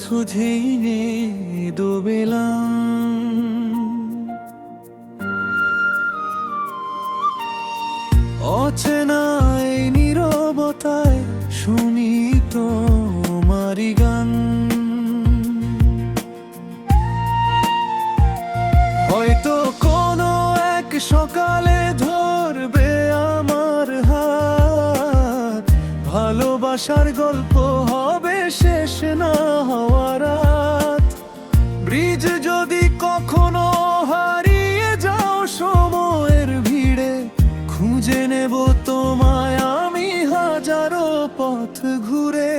সুঝিয়ে ডুবিলাম। অচেনাই নীরবতায় শুনি তোমারি গান। হয়তো কোনো এক সকালে ধরবে আমার হাত, ভালোবাসার গল্প হবে শেষ না হওয়া রাত। ব্রিজ যদি কখনো হারিয়ে যাও সময়ের ভিড়ে, খুঁজে নেব তোমায় আমি হাজারো পথ ঘুরে।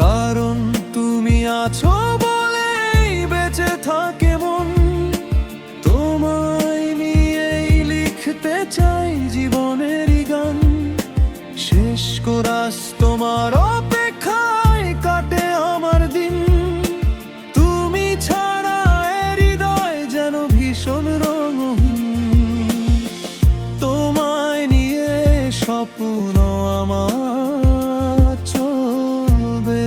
কারণ তুমি আছো বলেই বেঁচে থাকে মন, তোমায় নিয়েই লিখতে চাই জীবনেরই গান। শেষ কোরাস তোমার অপেক্ষায় কাটে আমার দিন, তুমি ছাড়া এ হৃদয় যেন ভীষণ রঙহীন। তোমায় নিয়ে স্বপ্ন আমার চলবে।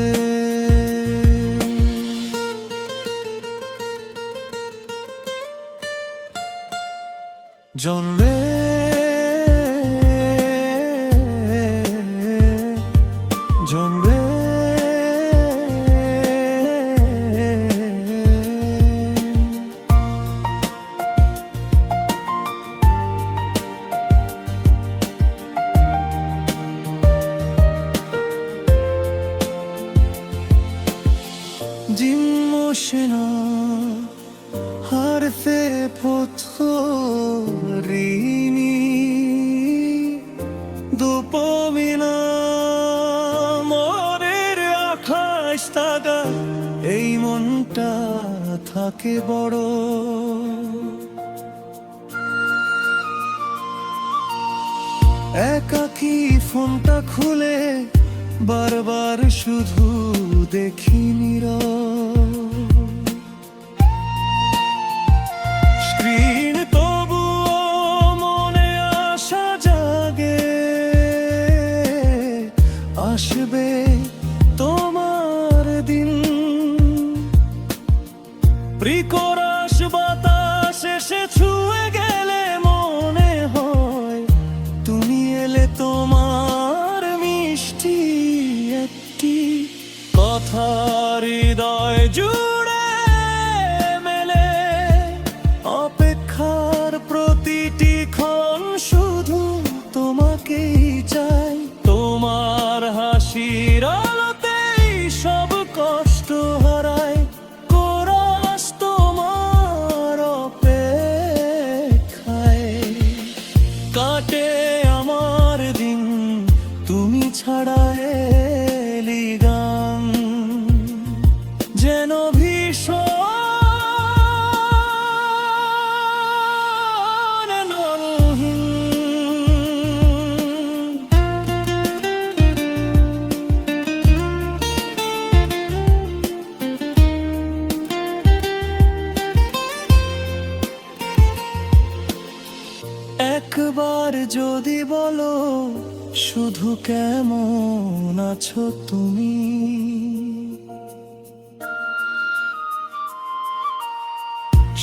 জন রে জন রে, জিমোশনা হারতে 포토리니 দুপবিনা মরের আকাশ তাগা, এই মনটা থাকে বড়। একাকী ফোনটা খুলে বারবার শুধু দেখি নীরব স্ক্রিন, তবুও মনে আশা জাগে আসবে তোমার দিন। প্রিকরাস বাতাস এসে ছুঁয়ে গেলে মনে হয় তুমি এলে। তোমার মিষ্টি একটি কথা হৃদয় জুড়ে মেলে, অপেক্ষার প্রতিটি ক্ষণ শুধু তোমাকেই চাই। তোমার হাসির আলোতেই সব কষ্ট হারায়, কোরাস তোমার অপেক্ষায় কাটে আমার দিন, তুমি ছাড়া এলি গান যেন ভীষণ রঙহীন। একবার যদি বলো শুধু কেমন আছো তুমি,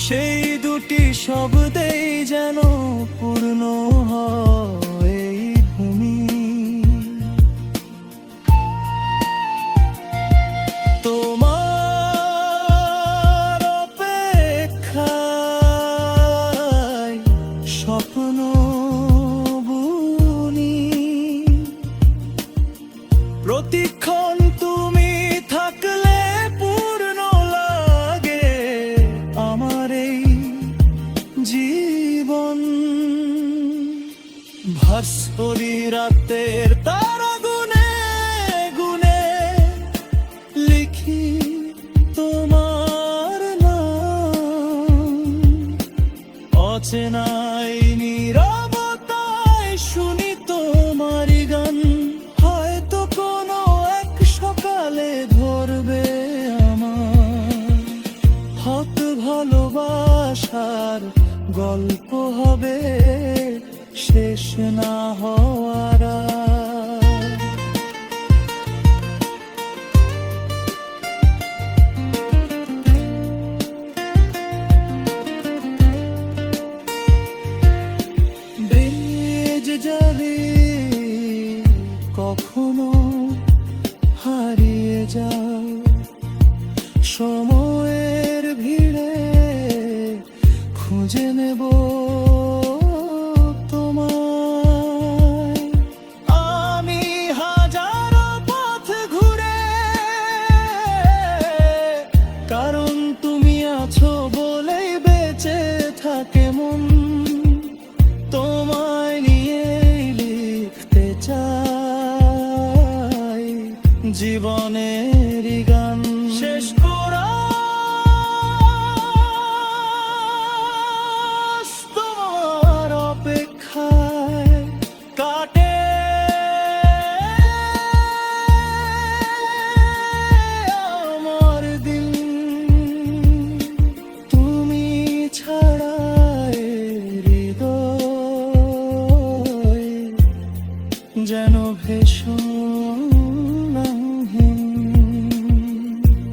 সেই দুটি শব্দেই যেন পূর্ণ হয় এই ভূমি। তোমার অপেক্ষায় স্বপ্ন বুনি, প্রতিক্ষণ তুমি থাকলে পূর্ণ লাগে আমার এই জীবন। ভাস্করি রাতের তারা গুনে গুনে লিখি তোমার নাম, অচেনাই নীরবতায় শুনি তোমারি গান। হয়তো কোনো এক সকালে ধরবে আমার হাত, ভালোবাসার গল্প হবে শেষ না হওয়ার। খুঁজে নেব তোমায়। আমি হাজারো পথ ঘুরে, কারণ তুমি আছো বলেই বেঁচে থাকে মন। তোমায় নিয়েই লিখতে চাই জীবনেরই গান। শেষ করা তোমার অপেক্ষায় কাটে আমার দিন। তুমি ছাড়া এ হৃদয় যেন ভীষণ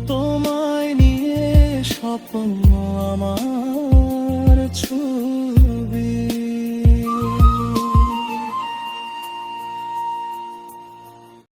তোমায় নিয়ে স্বপ্ন